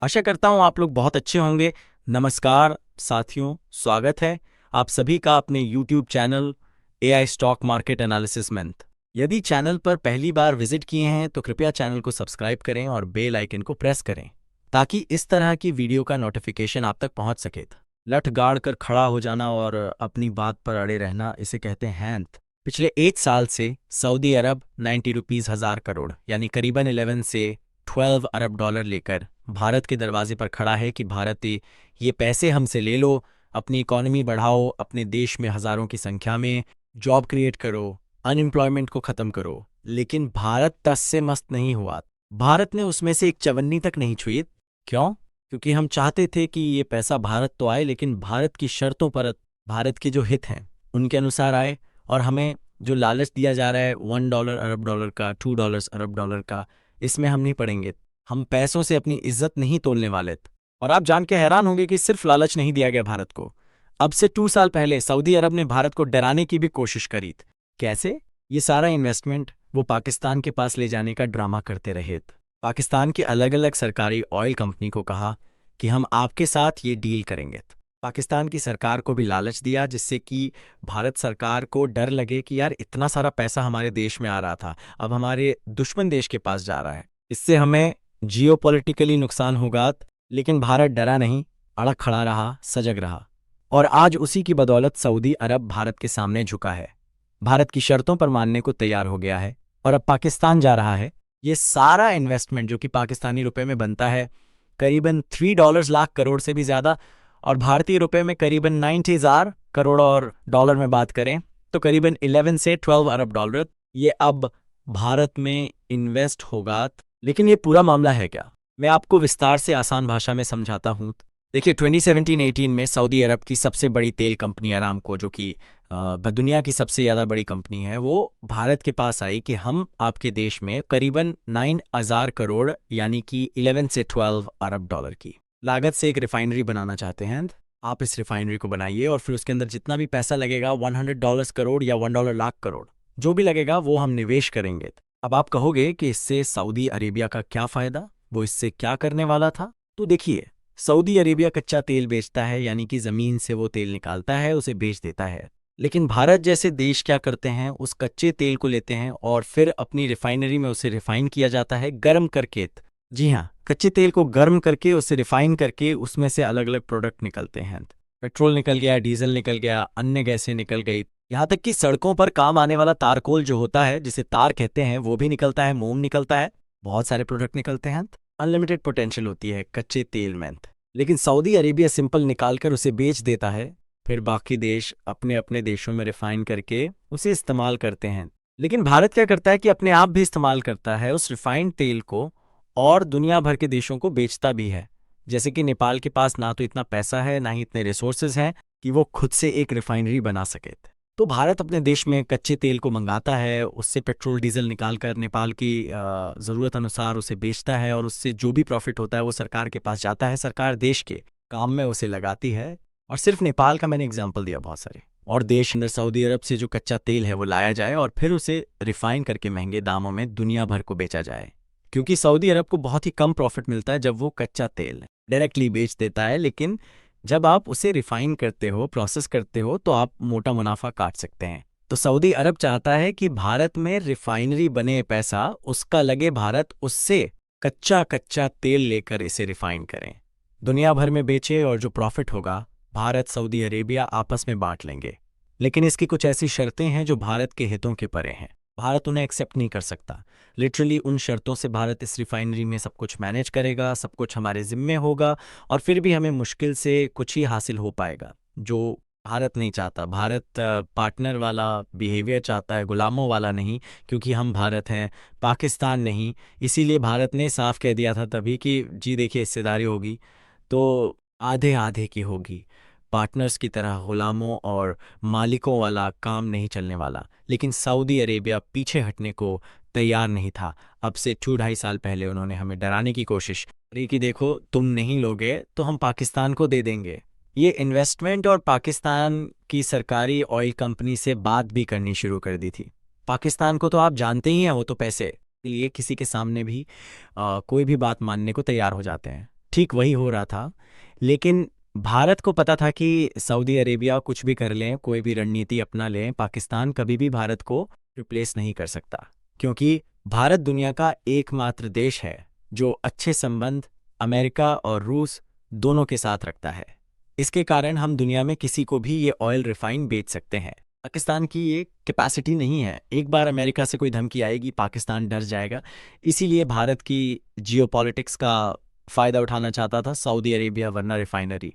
आशा करता हूँ आप लोग बहुत अच्छे होंगे। नमस्कार साथियों, स्वागत है आप सभी का अपने YouTube channel AI stock market analysis month. यदि चैनल पर पहली बार विजिट किए हैं तो कृपया चैनल को सब्सक्राइब करें और बेल आइकन को प्रेस करें ताकि इस तरह की वीडियो का नोटिफिकेशन आप तक पहुंच सके। लठ गाड़ कर खड़ा हो जाना और अपनी बात पर अड़े रहना, इसे कहते हैं हैंथ। पिछले 8 साल से सऊदी अरब 90 रुपीज़ हजार करोड़ यानी करीबन 11 से 12 अरब डॉलर लेकर भारत के दरवाजे पर खड़ा है कि भारत ये पैसे हमसे ले लो, अपनी इकोनॉमी बढ़ाओ, अपने देश में हज़ारों की संख्या में जॉब क्रिएट करो, अनएम्प्लॉयमेंट को ख़त्म करो। लेकिन भारत तस से मस्त नहीं हुआ। भारत ने उसमें से एक चवन्नी तक नहीं छुई। क्यों? क्योंकि हम चाहते थे कि ये पैसा भारत तो आए, लेकिन भारत की शर्तों पर, भारत के जो हित हैं उनके अनुसार आए। और हमें जो लालच दिया जा रहा है $1 अरब डॉलर का, $2 अरब डॉलर का, इसमें हम नहीं पड़ेंगे। हम पैसों से अपनी इज्जत नहीं तोलने वाले। और आप जान के हैरान होंगे कि सिर्फ लालच नहीं दिया गया भारत को। अब से 2 साल पहले सऊदी अरब ने भारत को डराने की भी कोशिश करी। कैसे? ये सारा इन्वेस्टमेंट वो पाकिस्तान के पास ले जाने का ड्रामा करते रहे। पाकिस्तान की अलग अलग सरकारी ऑयल कंपनी को कहा कि हम आपके साथ ये डील करेंगे। पाकिस्तान की सरकार को भी लालच दिया, जिससे कि भारत सरकार को डर लगे कि यार इतना सारा पैसा हमारे देश में आ रहा था, अब हमारे दुश्मन देश के पास जा रहा है, इससे हमें जियोपॉलिटिकली नुकसान होगा। लेकिन भारत डरा नहीं, अड़ग खड़ा रहा, सजग रहा। और आज उसी की बदौलत सऊदी अरब भारत के सामने झुका है, भारत की शर्तों पर मानने को तैयार हो गया है और अब पाकिस्तान जा रहा है। ये सारा इन्वेस्टमेंट जो कि पाकिस्तानी रुपए में बनता है करीबन $3 लाख करोड़ से भी ज़्यादा, और भारतीय रुपए में करीबन 90,000 करोड़, और डॉलर में बात करें तो करीबन 11 से 12 अरब डॉलर, ये अब भारत में इन्वेस्ट होगा। लेकिन ये पूरा मामला है क्या? मैं आपको विस्तार से आसान भाषा में समझाता हूँ। देखिए, 2017-18 में सऊदी अरब की सबसे बड़ी तेल कंपनी अरामको, जो कि दुनिया की सबसे ज़्यादा बड़ी कंपनी है, वो भारत के पास आई कि हम आपके देश में करीबन 9,000 करोड़ यानी कि 11 से 12 अरब डॉलर की लागत से एक रिफाइनरी बनाना चाहते हैं। आप इस रिफाइनरी को बनाइए और फिर उसके अंदर जितना भी पैसा लगेगा, $100 करोड़ या $1 लाख करोड़, जो भी लगेगा वो हम निवेश करेंगे। अब आप कहोगे कि इससे सऊदी अरेबिया का क्या फ़ायदा, वो इससे क्या करने वाला था? तो देखिए, सऊदी अरेबिया कच्चा तेल बेचता है, यानी कि ज़मीन से वो तेल निकालता है, उसे बेच देता है। लेकिन भारत जैसे देश क्या करते हैं, उस कच्चे तेल को लेते हैं और फिर अपनी रिफाइनरी में उसे रिफाइन किया जाता है, गर्म करके। जी हाँ, कच्चे तेल को गर्म करके उसे रिफाइन करके उसमें से अलग अलग प्रोडक्ट निकलते हैं। पेट्रोल निकल गया, डीजल निकल गया, अन्य गैसें निकल गई, यहाँ तक कि सड़कों पर काम आने वाला तारकोल जो होता है, जिसे तार कहते हैं, वो भी निकलता है, मोम निकलता है, बहुत सारे प्रोडक्ट निकलते हैं। अनलिमिटेड पोटेंशियल होती है कच्चे तेल में। लेकिन सऊदी अरेबिया सिंपल निकाल कर उसे बेच देता है, फिर बाकी देश अपने अपने देशों में रिफाइन करके उसे इस्तेमाल करते हैं। लेकिन भारत क्या करता है कि अपने आप भी इस्तेमाल करता है उस रिफाइंड तेल को, और दुनिया भर के देशों को बेचता भी है। जैसे कि नेपाल के पास ना तो इतना पैसा है, ना ही इतने रिसोर्सेज हैं कि वो खुद से एक रिफाइनरी बना सके। तो भारत अपने देश में कच्चे तेल को मंगाता है, उससे पेट्रोल डीजल निकाल कर नेपाल की ज़रूरत अनुसार उसे बेचता है, और उससे जो भी प्रॉफिट होता है वो सरकार के पास जाता है, सरकार देश के काम में उसे लगाती है। और सिर्फ नेपाल का मैंने एग्जाम्पल दिया, बहुत सारे और देश अंदर सऊदी अरब से जो कच्चा तेल है वो लाया जाए और फिर उसे रिफाइन करके महंगे दामों में दुनिया भर को बेचा जाए। क्योंकि सऊदी अरब को बहुत ही कम प्रॉफिट मिलता है जब वो कच्चा तेल डायरेक्टली बेच देता है, लेकिन जब आप उसे रिफाइन करते हो, प्रोसेस करते हो, तो आप मोटा मुनाफा काट सकते हैं। तो सऊदी अरब चाहता है कि भारत में रिफाइनरी बने, पैसा उसका लगे, भारत उससे कच्चा कच्चा तेल लेकर इसे रिफाइन करें, दुनिया भर में बेचे, और जो प्रॉफिट होगा भारत सऊदी अरेबिया आपस में बांट लेंगे। लेकिन इसकी कुछ ऐसी शर्तें हैं जो भारत के हितों के परे हैं, भारत उन्हें एक्सेप्ट नहीं कर सकता। लिटरली उन शर्तों से भारत इस रिफाइनरी में सब कुछ मैनेज करेगा, सब कुछ हमारे जिम्मे होगा, और फिर भी हमें मुश्किल से कुछ ही हासिल हो पाएगा, जो भारत नहीं चाहता। भारत पार्टनर वाला बिहेवियर चाहता है, गुलामों वाला नहीं, क्योंकि हम भारत हैं, पाकिस्तान नहीं। इसीलिए भारत ने साफ कह दिया था तभी कि जी देखिए, हिस्सेदारी होगी तो आधे आधे की होगी, पार्टनर्स की तरह गुलामों और मालिकों वाला काम नहीं चलने वाला। लेकिन सऊदी अरेबिया पीछे हटने को तैयार नहीं था। अब से 2-2.5 साल पहले उन्होंने हमें डराने की कोशिश करी कि देखो, तुम नहीं लोगे तो हम पाकिस्तान को दे देंगे। ये इन्वेस्टमेंट और पाकिस्तान की सरकारी ऑयल कंपनी से बात भी करनी शुरू कर दी थी। पाकिस्तान को तो आप जानते ही हैं, वो तो पैसे के लिए किसी के सामने भी कोई भी बात मानने को तैयार हो जाते हैं। ठीक वही हो रहा था। लेकिन भारत को पता था कि सऊदी अरेबिया कुछ भी कर लें, कोई भी रणनीति अपना लें, पाकिस्तान कभी भी भारत को रिप्लेस नहीं कर सकता, क्योंकि भारत दुनिया का एकमात्र देश है जो अच्छे संबंध अमेरिका और रूस दोनों के साथ रखता है। इसके कारण हम दुनिया में किसी को भी ये ऑयल रिफाइन बेच सकते हैं। पाकिस्तान की ये कैपेसिटी नहीं है। एक बार अमेरिका से कोई धमकी आएगी, पाकिस्तान डर जाएगा। इसीलिए भारत की जियोपॉलिटिक्स का फ़ायदा उठाना चाहता था सऊदी अरेबिया, वरना रिफाइनरी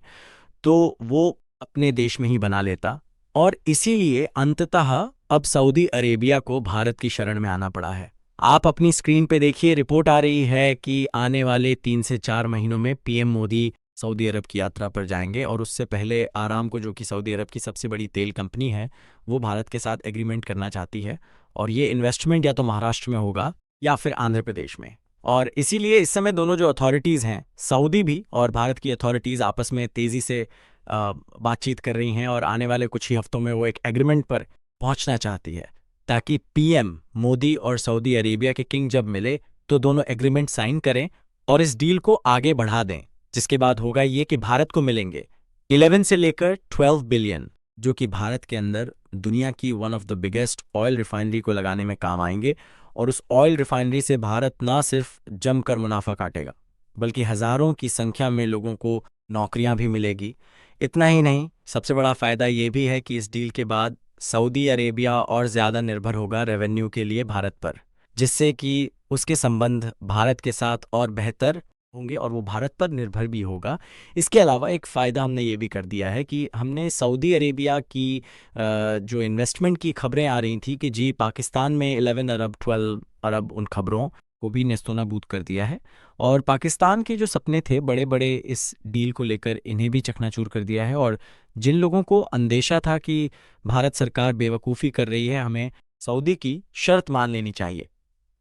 तो वो अपने देश में ही बना लेता। और इसीलिए अंततः अब सऊदी अरेबिया को भारत की शरण में आना पड़ा है। आप अपनी स्क्रीन पे देखिए, रिपोर्ट आ रही है कि आने वाले 3 से 4 महीनों में पीएम मोदी सऊदी अरब की यात्रा पर जाएंगे, और उससे पहले आरामको, जो कि सऊदी अरब की सबसे बड़ी तेल कंपनी है, वो भारत के साथ एग्रीमेंट करना चाहती है। और ये इन्वेस्टमेंट या तो महाराष्ट्र में होगा या फिर आंध्र प्रदेश में। और इसीलिए इस समय दोनों जो अथॉरिटीज़ हैं, सऊदी भी और भारत की अथॉरिटीज़, आपस में तेज़ी से बातचीत कर रही हैं, और आने वाले कुछ ही हफ्तों में वो एक एग्रीमेंट पर पहुंचना चाहती है, ताकि पीएम मोदी और सऊदी अरेबिया के किंग जब मिले तो दोनों एग्रीमेंट साइन करें और इस डील को आगे बढ़ा दें। जिसके बाद होगा ये कि भारत को मिलेंगे 11 से लेकर 12 बिलियन, जो कि भारत के अंदर दुनिया की one of the biggest oil refinery को लगाने में काम आएंगे। और उस ऑयल रिफाइनरी से भारत ना सिर्फ जमकर मुनाफा काटेगा, बल्कि हज़ारों की संख्या में लोगों को नौकरियां भी मिलेगी। इतना ही नहीं, सबसे बड़ा फ़ायदा ये भी है कि इस डील के बाद सऊदी अरेबिया और ज़्यादा निर्भर होगा रेवेन्यू के लिए भारत पर, जिससे कि उसके संबंध भारत के साथ और बेहतर होंगे और वो भारत पर निर्भर भी होगा। इसके अलावा एक फ़ायदा हमने ये भी कर दिया है कि हमने सऊदी अरेबिया की जो इन्वेस्टमेंट की खबरें आ रही थी कि जी पाकिस्तान में 11 अरब 12 अरब, उन खबरों को भी नेस्तनाबूद कर दिया है। और पाकिस्तान के जो सपने थे बड़े बड़े इस डील को लेकर, इन्हें भी चकनाचूर कर दिया है। और जिन लोगों को अंदेशा था कि भारत सरकार बेवकूफ़ी कर रही है, हमें सऊदी की शर्त मान लेनी चाहिए,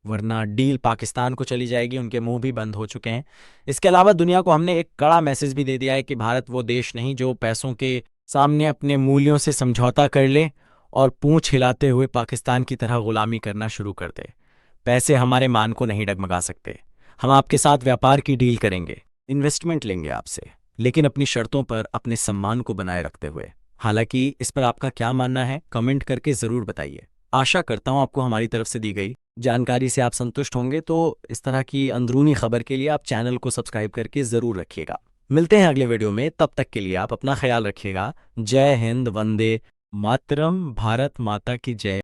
वरना डील पाकिस्तान को चली जाएगी, उनके मुंह भी बंद हो चुके हैं। इसके अलावा दुनिया को हमने एक कड़ा मैसेज भी दे दिया है कि भारत वो देश नहीं जो पैसों के सामने अपने मूल्यों से समझौता कर ले और पूंछ हिलाते हुए पाकिस्तान की तरह गुलामी करना शुरू कर दे। पैसे हमारे मान को नहीं डगमगा सकते। हम आपके साथ व्यापार की डील करेंगे, इन्वेस्टमेंट लेंगे आपसे, लेकिन अपनी शर्तों पर अपने सम्मान को बनाए रखते हुए। हालांकि इस पर आपका क्या मानना है, कमेंट करके ज़रूर बताइए। आशा करता हूँ आपको हमारी तरफ से दी गई जानकारी से आप संतुष्ट होंगे। तो इस तरह की अंदरूनी खबर के लिए आप चैनल को सब्सक्राइब करके ज़रूर रखिएगा। मिलते हैं अगले वीडियो में, तब तक के लिए आप अपना ख्याल रखिएगा। जय हिंद, वंदे मातरम, भारत माता की जय।